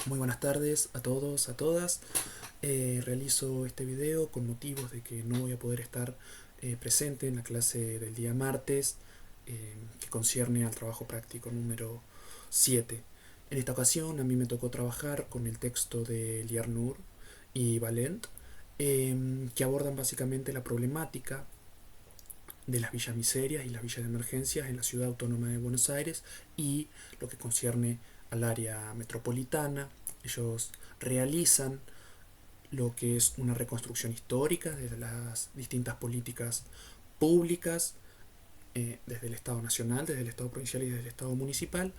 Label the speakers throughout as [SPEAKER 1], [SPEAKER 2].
[SPEAKER 1] Muy buenas tardes a todos, a todas. Realizo este video con motivos de que no voy a poder estar presente en la clase del día martes, que concierne al trabajo práctico número 7. En esta ocasión a mí me tocó trabajar con el texto de Liernur y Valent, que abordan básicamente la problemática de las villas miserias y las villas de emergencias en la ciudad autónoma de Buenos Aires y lo que concierne al área metropolitana. Ellos realizan lo que es una reconstrucción histórica de las distintas políticas públicas, desde el Estado Nacional, desde el Estado Provincial y desde el Estado Municipal,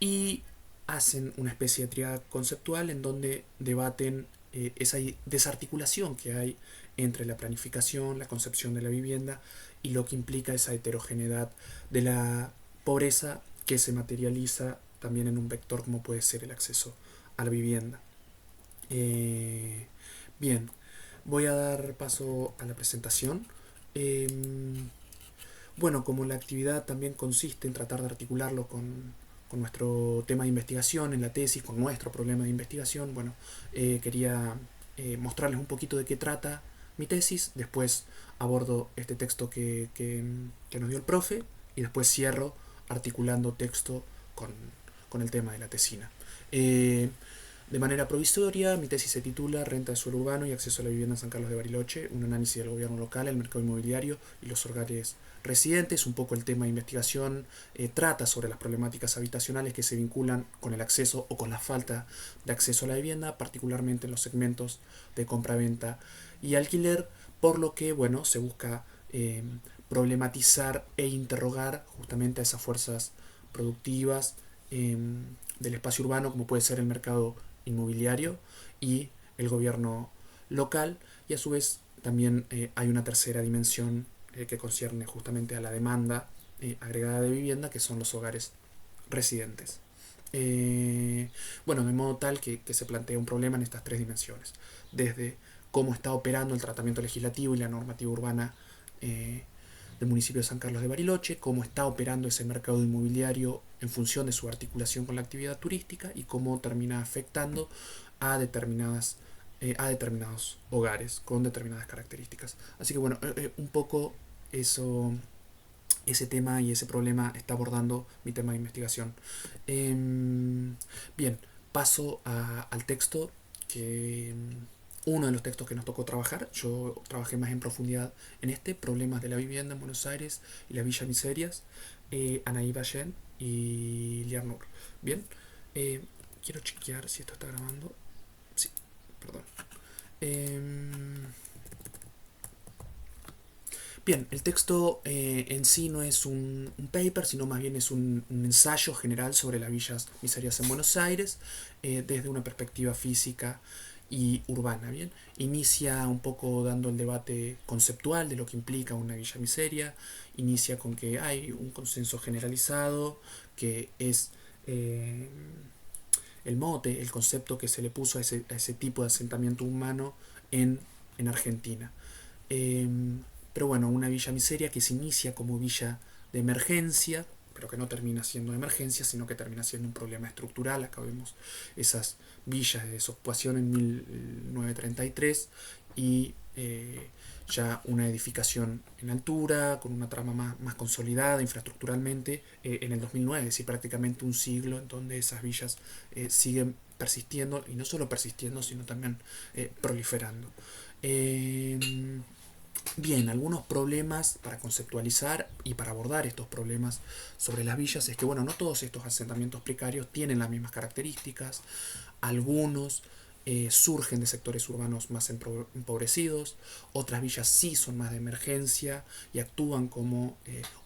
[SPEAKER 1] y hacen una especie de triada conceptual en donde debaten esa desarticulación que hay entre la planificación, la concepción de la vivienda y lo que implica esa heterogeneidad de la pobreza que se materializa también en un vector como puede ser el acceso a la vivienda. Eh, Bien, voy a dar paso a la presentación. Eh, bueno, como la actividad también consiste en tratar de articularlo con nuestro tema de investigación en la tesis, con nuestro problema de investigación, bueno, quería mostrarles un poquito de qué trata mi tesis, después abordo este texto que nos dio el profe y después cierro articulando texto con el tema de la tesina. Eh, de manera provisoria, mi tesis se titula Renta de suelo urbano y acceso a la vivienda en San Carlos de Bariloche, un análisis del gobierno local, el mercado inmobiliario y los hogares residentes. Un poco el tema de investigación trata sobre las problemáticas habitacionales que se vinculan con el acceso o con la falta de acceso a la vivienda, particularmente en los segmentos de compra-venta y alquiler, por lo que, bueno, se busca problematizar e interrogar justamente a esas fuerzas productivas del espacio urbano, como puede ser el mercado inmobiliario y el gobierno local, y a su vez también hay una tercera dimensión que concierne justamente a la demanda agregada de vivienda, que son los hogares residentes. Bueno, de modo tal que se plantea un problema en estas tres dimensiones, desde cómo está operando el tratamiento legislativo y la normativa urbana del municipio de San Carlos de Bariloche, cómo está operando ese mercado inmobiliario en función de su articulación con la actividad turística y cómo termina afectando a determinados hogares con determinadas características. Así que bueno, un poco ese tema y ese problema está abordando mi tema de investigación. Bien, paso al texto que uno de los textos que nos tocó trabajar. Yo trabajé más en profundidad en este, Problemas de la vivienda en Buenos Aires y las villas miserias, Anaí Ballén y Liarnur. Bien, eh, quiero chequear si esto está grabando. Sí, perdón. Eh, Bien, el texto en sí no es un paper, sino más bien es un ensayo general sobre las villas miserias en Buenos Aires, desde una perspectiva física y urbana. Bien, inicia un poco dando el debate conceptual de lo que implica una villa miseria, inicia con que hay un consenso generalizado que es el mote, el concepto que se le puso a ese tipo de asentamiento humano en Argentina. Eh, pero bueno, una villa miseria que se inicia como villa de emergencia, pero que no termina siendo de emergencia, sino que termina siendo un problema estructural. Acá vemos esas villas de desocupación en 1933 y ya una edificación en altura, con una trama más consolidada infraestructuralmente en el 2009, es decir, prácticamente un siglo en donde esas villas siguen persistiendo, y no solo persistiendo, sino también proliferando. Eh, Bien, algunos problemas para conceptualizar y para abordar estos problemas sobre las villas es que, bueno, no todos estos asentamientos precarios tienen las mismas características. Algunos surgen de sectores urbanos más empobrecidos, otras villas sí son más de emergencia y actúan como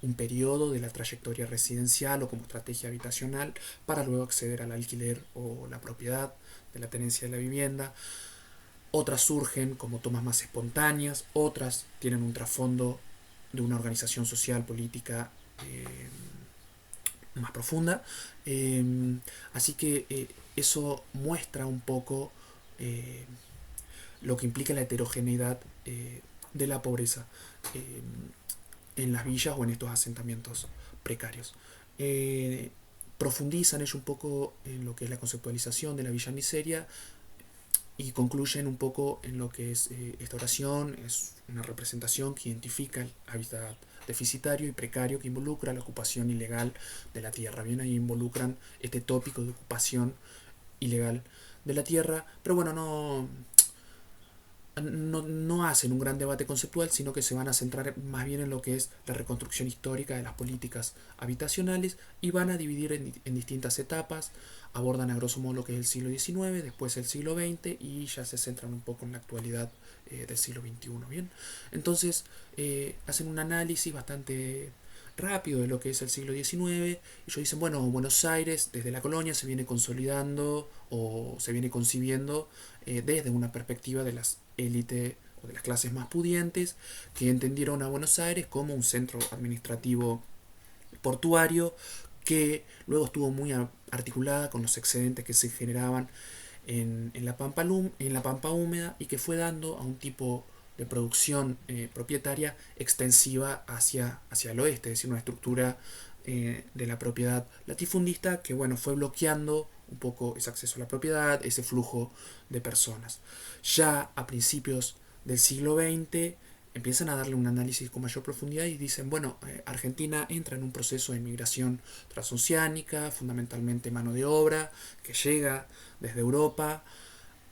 [SPEAKER 1] un periodo de la trayectoria residencial o como estrategia habitacional para luego acceder al alquiler o la propiedad de la tenencia de la vivienda. Otras surgen como tomas más espontáneas, otras tienen un trasfondo de una organización social, política más profunda. Así que eso muestra un poco eh, lo que implica la heterogeneidad de la pobreza en las villas o en estos asentamientos precarios. profundizan ellos un poco en lo que es la conceptualización de la Villa Miseria y concluyen un poco en lo que es esta oración. Es una representación que identifica el hábitat deficitario y precario que involucra la ocupación ilegal de la tierra. Bien, ahí involucran este tópico de ocupación ilegal de la tierra, pero bueno, no hacen un gran debate conceptual, sino que se van a centrar más bien en lo que es la reconstrucción histórica de las políticas habitacionales y van a dividir en distintas etapas. Abordan a grosso modo lo que es el siglo XIX, después el siglo XX y ya se centran un poco en la actualidad del siglo XXI. Bien, entonces hacen un análisis bastante rápido de lo que es el siglo XIX. Ellos dicen, bueno, Buenos Aires desde la colonia se viene consolidando o se viene concibiendo desde una perspectiva de las élites o de las clases más pudientes que entendieron a Buenos Aires como un centro administrativo portuario que luego estuvo muy articulada con los excedentes que se generaban en la pampa húmeda y que fue dando a un tipo de producción propietaria extensiva hacia el oeste, es decir, una estructura de la propiedad latifundista que bueno, fue bloqueando un poco ese acceso a la propiedad, ese flujo de personas. Ya a principios del siglo XX empiezan a darle un análisis con mayor profundidad y dicen, bueno, Argentina entra en un proceso de migración transoceánica, fundamentalmente mano de obra, que llega desde Europa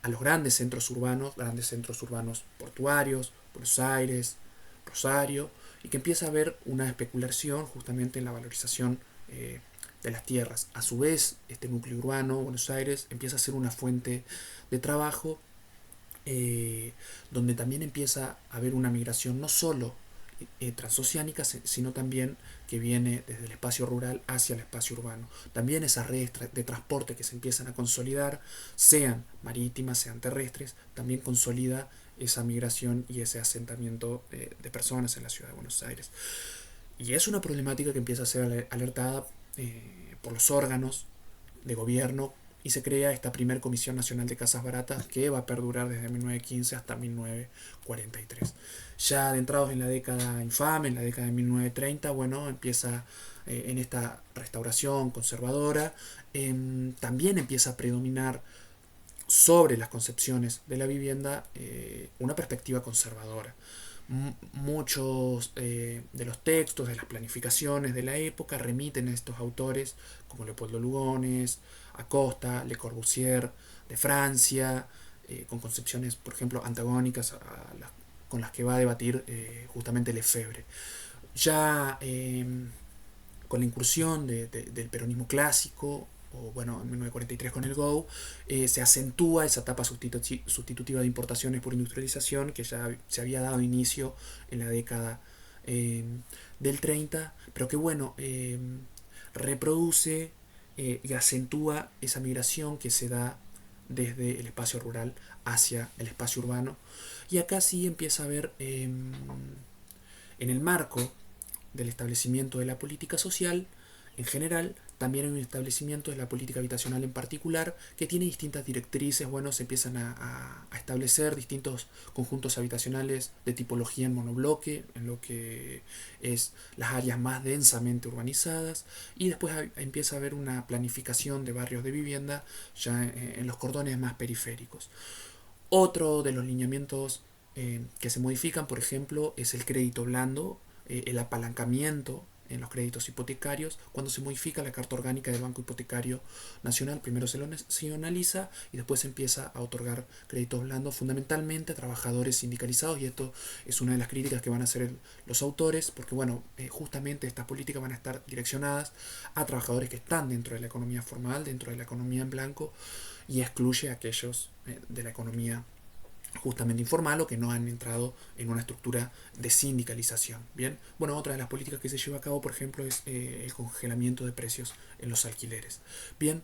[SPEAKER 1] a los grandes centros urbanos portuarios, Buenos Aires, Rosario, y que empieza a haber una especulación justamente en la valorización de las tierras. A su vez, este núcleo urbano, Buenos Aires, empieza a ser una fuente de trabajo donde también empieza a haber una migración no solo transoceánica, sino también que viene desde el espacio rural hacia el espacio urbano. También esas redes de transporte que se empiezan a consolidar, sean marítimas, sean terrestres, también consolida esa migración y ese asentamiento de personas en la ciudad de Buenos Aires. Y es una problemática que empieza a ser alertada por los órganos de gobierno y se crea esta primera Comisión Nacional de Casas Baratas que va a perdurar desde 1915 hasta 1943. Ya adentrados en la década infame, en la década de 1930, bueno, empieza en esta restauración conservadora, también empieza a predominar sobre las concepciones de la vivienda una perspectiva conservadora. Muchos de los textos, de las planificaciones de la época remiten a estos autores como Leopoldo Lugones, Acosta, Le Corbusier de Francia, con concepciones, por ejemplo, antagónicas con las que va a debatir justamente Lefebvre. Ya con la incursión del peronismo clásico, o bueno, en 1943 con el GO, se acentúa esa etapa sustitutiva de importaciones por industrialización que ya se había dado inicio en la década del 30, pero que bueno, reproduce y acentúa esa migración que se da desde el espacio rural hacia el espacio urbano. Y acá sí empieza a haber, en el marco del establecimiento de la política social en general, también hay un establecimiento de la política habitacional en particular que tiene distintas directrices. Bueno, se empiezan a establecer distintos conjuntos habitacionales de tipología en monobloque, en lo que es las áreas más densamente urbanizadas, y después empieza a haber una planificación de barrios de vivienda ya en los cordones más periféricos. Otro de los lineamientos que se modifican, por ejemplo, es el crédito blando, el apalancamiento en los créditos hipotecarios. Cuando se modifica la Carta Orgánica del Banco Hipotecario Nacional, primero se lo nacionaliza y después se empieza a otorgar créditos blandos fundamentalmente a trabajadores sindicalizados, y esto es una de las críticas que van a hacer los autores, porque bueno, justamente estas políticas van a estar direccionadas a trabajadores que están dentro de la economía formal, dentro de la economía en blanco, y excluye a aquellos de la economía justamente informal o que no han entrado en una estructura de sindicalización. Bien, bueno, otra de las políticas que se lleva a cabo, por ejemplo, es el congelamiento de precios en los alquileres. Bien,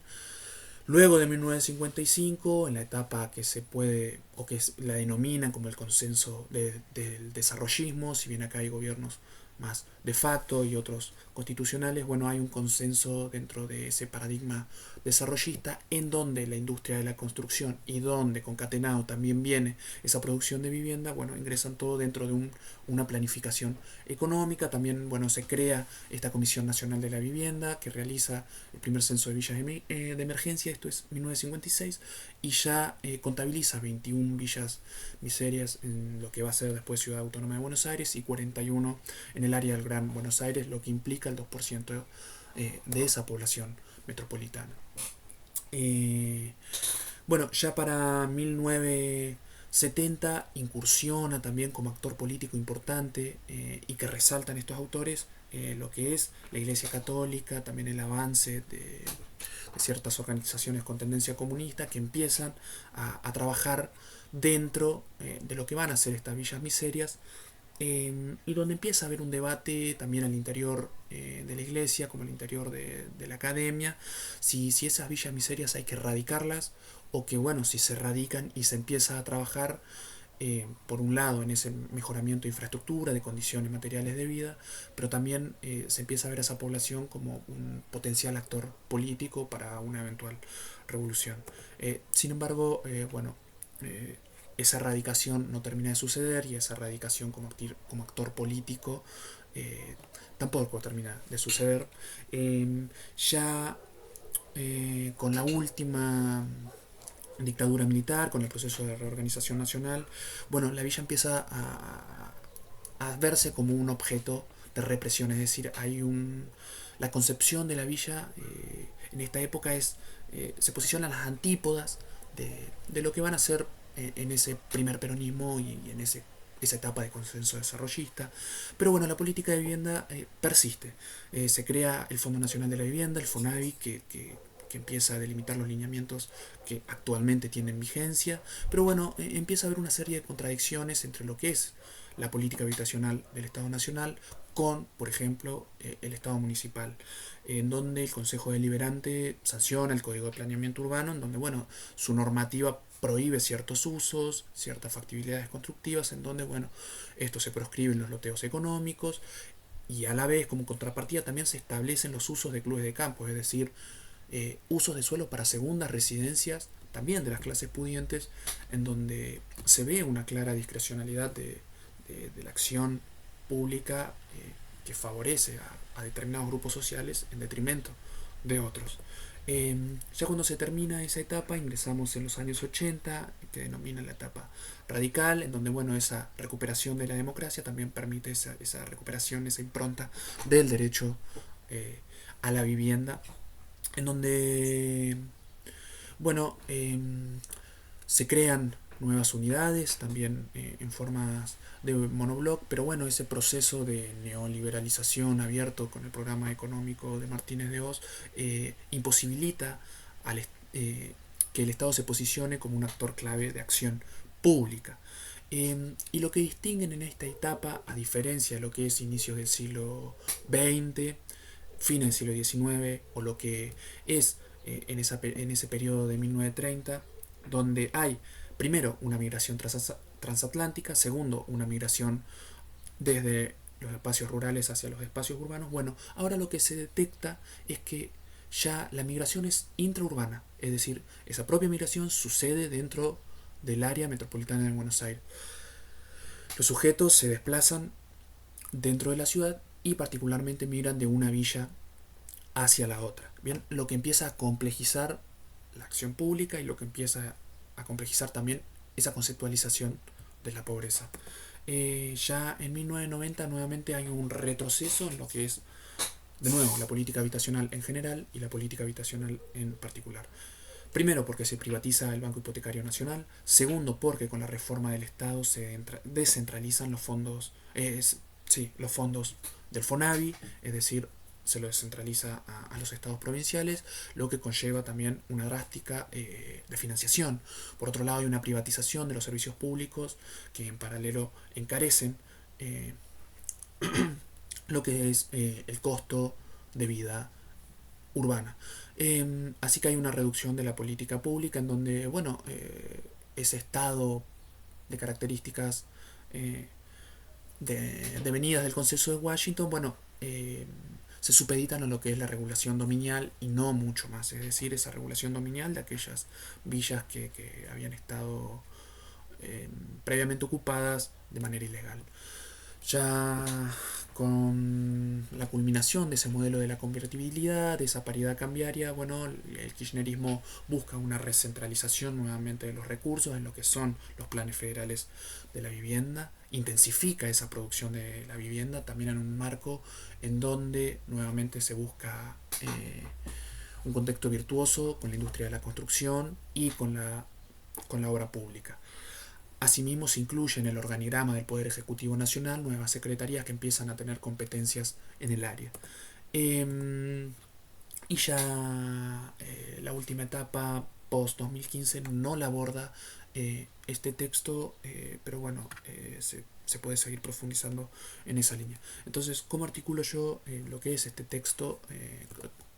[SPEAKER 1] luego de 1955, en la etapa que se puede o que la denominan como el consenso del desarrollismo, si bien acá hay gobiernos más de facto y otros constitucionales, bueno, hay un consenso dentro de ese paradigma desarrollista en donde la industria de la construcción y donde concatenado también viene esa producción de vivienda, bueno, ingresan todo dentro de una planificación económica. También, bueno, se crea esta Comisión Nacional de la Vivienda que realiza el primer censo de villas de emergencia, esto es 1956, y ya contabiliza 21 villas miserias en lo que va a ser después Ciudad Autónoma de Buenos Aires y 41 en el área del Gran Buenos Aires, lo que implica el 2% de esa población metropolitana. Bueno, ya para 1970 incursiona también como actor político importante y que resaltan estos autores lo que es la Iglesia Católica, también el avance de ciertas organizaciones con tendencia comunista que empiezan a trabajar dentro de lo que van a ser estas villas miserias, y donde empieza a haber un debate también al interior de la iglesia como al interior de la academia, si esas villas miserias hay que erradicarlas o que, bueno, si se radican y se empieza a trabajar por un lado en ese mejoramiento de infraestructura, de condiciones materiales de vida, pero también se empieza a ver a esa población como un potencial actor político para una eventual revolución. Sin embargo, bueno, esa erradicación no termina de suceder y esa erradicación como actor político tampoco termina de suceder. Ya con la última dictadura militar, con el proceso de reorganización nacional, bueno, la villa empieza a verse como un objeto de represión, es decir, la concepción de la villa en esta época se posiciona a las antípodas de lo que van a ser en ese primer peronismo y en esa etapa de consenso desarrollista. Pero bueno, la política de vivienda persiste. Se crea el Fondo Nacional de la Vivienda, el FONAVI, que empieza a delimitar los lineamientos que actualmente tienen vigencia, pero bueno, empieza a haber una serie de contradicciones entre lo que es la política habitacional del Estado Nacional con, por ejemplo, el Estado Municipal, en donde el Consejo Deliberante sanciona el Código de Planeamiento Urbano, en donde, bueno, su normativa prohíbe ciertos usos, ciertas factibilidades constructivas, en donde, bueno, esto se proscriben los loteos económicos y a la vez, como contrapartida, también se establecen los usos de clubes de campo, es decir, usos de suelo para segundas residencias, también de las clases pudientes, en donde se ve una clara discrecionalidad de la acción pública que favorece a determinados grupos sociales en detrimento de otros. Ya cuando se termina esa etapa ingresamos en los años 80, que denomina la etapa radical, en donde, bueno, esa recuperación de la democracia también permite esa recuperación, esa impronta del derecho a la vivienda, en donde, bueno, se crean nuevas unidades, también en formas de monobloc, pero bueno, ese proceso de neoliberalización abierto con el programa económico de Martínez de Hoz imposibilita al, que el Estado se posicione como un actor clave de acción pública. Y lo que distinguen en esta etapa, a diferencia de lo que es inicios del siglo XX, fines del siglo XIX, o lo que es en ese periodo de 1930, donde hay primero una migración transatlántica, segundo una migración desde los espacios rurales hacia los espacios urbanos. Bueno, ahora lo que se detecta es que ya la migración es intraurbana, es decir, esa propia migración sucede dentro del área metropolitana de Buenos Aires. Los sujetos se desplazan dentro de la ciudad y particularmente migran de una villa hacia la otra. Bien, lo que empieza a complejizar la acción pública y lo que empieza a complejizar también esa conceptualización de la pobreza. Ya en 1990 nuevamente hay un retroceso en lo que es, de nuevo, la política habitacional en general y la política habitacional en particular. Primero, porque se privatiza el Banco Hipotecario Nacional. Segundo, porque con la reforma del Estado se descentralizan los fondos, los fondos del FONAVI, es decir, se lo descentraliza a los estados provinciales, lo que conlleva también una drástica de financiación. Por otro lado, hay una privatización de los servicios públicos que en paralelo encarecen lo que es el costo de vida urbana. Así que hay una reducción de la política pública en donde, bueno, ese estado de características devenidas del Consenso de Washington, bueno, se supeditan a lo que es la regulación dominial y no mucho más, es decir, esa regulación dominial de aquellas villas que habían estado previamente ocupadas de manera ilegal. Ya con la culminación de ese modelo de la convertibilidad, de esa paridad cambiaria, bueno, el kirchnerismo busca una recentralización nuevamente de los recursos en lo que son los planes federales de la vivienda, intensifica esa producción de la vivienda también en un marco en donde nuevamente se busca un contexto virtuoso con la industria de la construcción y con la obra pública. Asimismo, se incluye en el organigrama del Poder Ejecutivo Nacional nuevas secretarías que empiezan a tener competencias en el área. Y ya la última etapa, post-2015, no la aborda este texto, pero bueno, se puede seguir profundizando en esa línea. Entonces, ¿cómo articulo yo lo que es este texto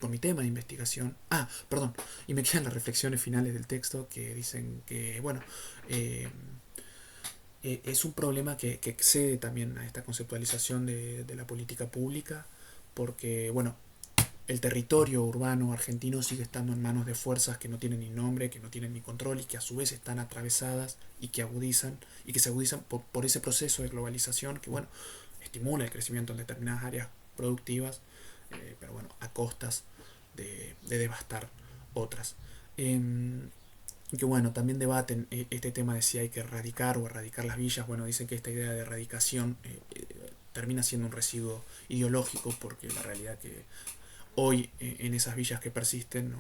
[SPEAKER 1] con mi tema de investigación? Ah, perdón, y me quedan las reflexiones finales del texto que dicen que, bueno, es un problema que excede también a esta conceptualización de la política pública, porque, bueno, el territorio urbano argentino sigue estando en manos de fuerzas que no tienen ni nombre, que no tienen ni control y que a su vez están atravesadas y que se agudizan por ese proceso de globalización que, bueno, estimula el crecimiento en determinadas áreas productivas, pero bueno, a costas de devastar otras. Que bueno, también debaten este tema de si hay que erradicar o erradicar las villas. Bueno, dicen que esta idea de erradicación termina siendo un residuo ideológico, porque la realidad que hoy en esas villas que persisten,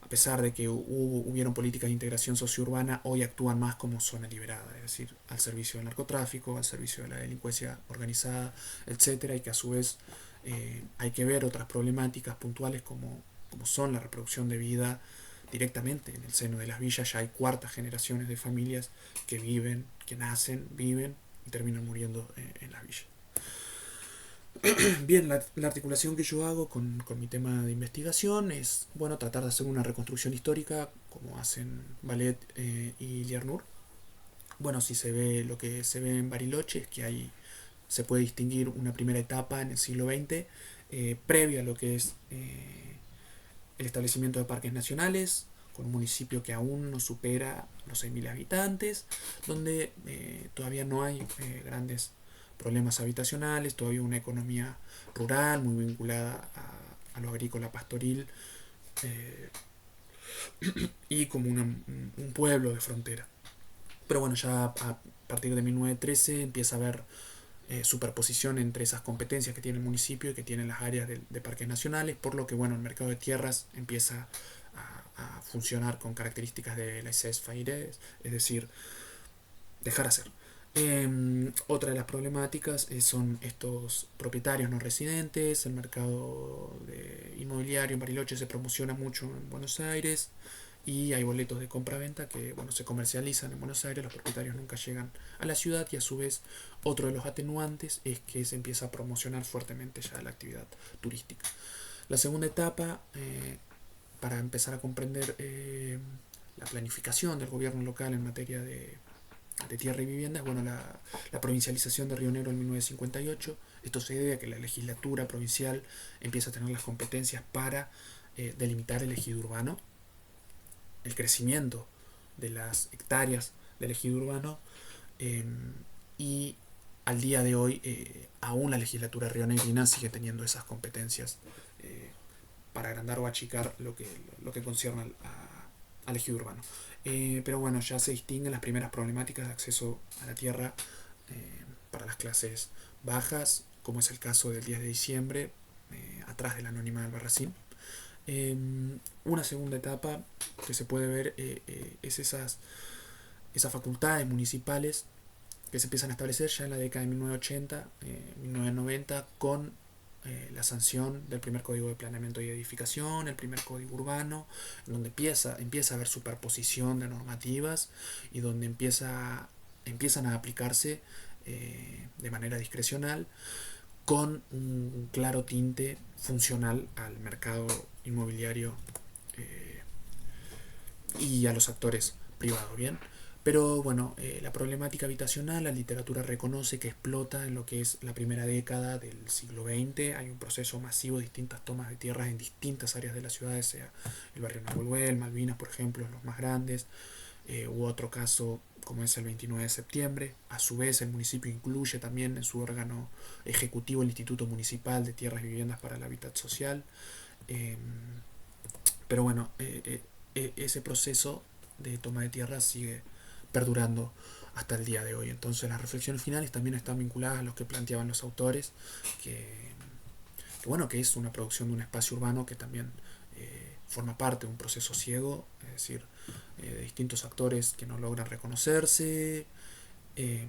[SPEAKER 1] a pesar de que hubieron políticas de integración sociourbana, hoy actúan más como zona liberada, es decir, al servicio del narcotráfico, al servicio de la delincuencia organizada, etcétera, y que a su vez hay que ver otras problemáticas puntuales como son la reproducción de vida directamente en el seno de las villas. Ya hay cuartas generaciones de familias que viven, que nacen, viven y terminan muriendo en las villas. Bien, la articulación que yo hago con mi tema de investigación es, bueno, tratar de hacer una reconstrucción histórica como hacen Ballet y Liernur. Bueno, si se ve lo que se ve en Bariloche, es que ahí se puede distinguir una primera etapa en el siglo XX, previa a lo que es el establecimiento de parques nacionales, con un municipio que aún no supera los 6.000 habitantes, donde todavía no hay grandes problemas habitacionales, todavía una economía rural muy vinculada a lo agrícola pastoril, eh, y como un pueblo de frontera. Pero bueno, ya a partir de 1913 empieza a haber superposición entre esas competencias que tiene el municipio y que tienen las áreas de parques nacionales, por lo que bueno, el mercado de tierras empieza a funcionar con características de la laissez-faire, es decir, dejar hacer. Otra de las problemáticas son estos propietarios no residentes. El mercado inmobiliario en Bariloche se promociona mucho en Buenos Aires y hay boletos de compra-venta que, bueno, se comercializan en Buenos Aires. Los propietarios nunca llegan a la ciudad, y a su vez otro de los atenuantes es que se empieza a promocionar fuertemente ya la actividad turística. La segunda etapa, para empezar a comprender la planificación del gobierno local en materia de tierra y vivienda, bueno, la provincialización de Río Negro en 1958. Esto se debe a que la legislatura provincial empieza a tener las competencias para delimitar el ejido urbano, el crecimiento de las hectáreas del ejido urbano, y al día de hoy aún la legislatura rionegrina sigue teniendo esas competencias para agrandar o achicar lo que concierne al ejido urbano. Pero bueno, ya se distinguen las primeras problemáticas de acceso a la tierra para las clases bajas, como es el caso del 10 de diciembre, atrás de la anónima de Albarracín. Una segunda etapa que se puede ver es esas facultades municipales que se empiezan a establecer ya en la década de 1980, 1990, con la sanción del primer Código de Planeamiento y Edificación, el primer Código Urbano, donde empieza a haber superposición de normativas y donde empiezan a aplicarse de manera discrecional, con un claro tinte funcional al mercado inmobiliario y a los actores privados. Bien, Pero bueno, la problemática habitacional, la literatura reconoce que explota en lo que es la primera década del siglo XX. Hay un proceso masivo de distintas tomas de tierras en distintas áreas de la ciudad, sea el barrio Nahuel, Malvinas, por ejemplo, los más grandes, u otro caso como es el 29 de septiembre. A su vez, el municipio incluye también en su órgano ejecutivo el Instituto Municipal de Tierras y Viviendas para el Hábitat Social. Eh, pero bueno, ese proceso de toma de tierra sigue perdurando hasta el día de hoy. Entonces las reflexiones finales también están vinculadas a lo que planteaban los autores, que, bueno, que es una producción de un espacio urbano que también forma parte de un proceso ciego, es decir, de distintos actores que no logran reconocerse, eh,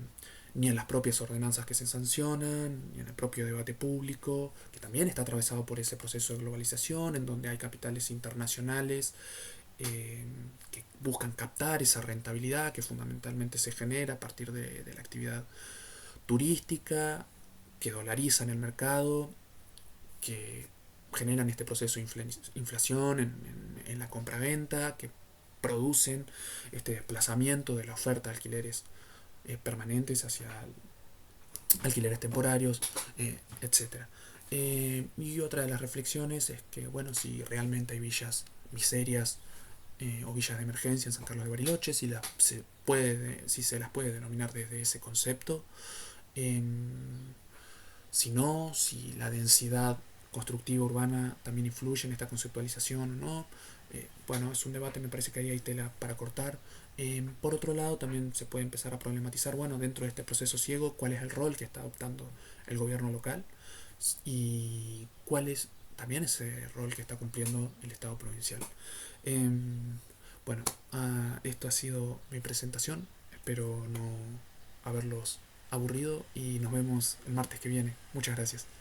[SPEAKER 1] ni en las propias ordenanzas que se sancionan, ni en el propio debate público, que también está atravesado por ese proceso de globalización, en donde hay capitales internacionales que buscan captar esa rentabilidad que fundamentalmente se genera a partir de la actividad turística, que dolarizan el mercado, que generan este proceso de inflación en la compraventa, que producen este desplazamiento de la oferta de alquileres permanentes hacia alquileres temporarios, etcétera. Y otra de las reflexiones es que, bueno, si realmente hay villas miserias o villas de emergencia en San Carlos de Bariloche, si se las puede denominar desde ese concepto, eh, si no, si la densidad constructiva urbana también influye en esta conceptualización o no. Bueno, es un debate, me parece que ahí hay tela para cortar. Por otro lado, también se puede empezar a problematizar, bueno, dentro de este proceso ciego, cuál es el rol que está adoptando el gobierno local y cuál es también ese rol que está cumpliendo el Estado provincial. Eh, bueno, esto ha sido mi presentación. Espero no haberlos aburrido y nos vemos el martes que viene. Muchas gracias.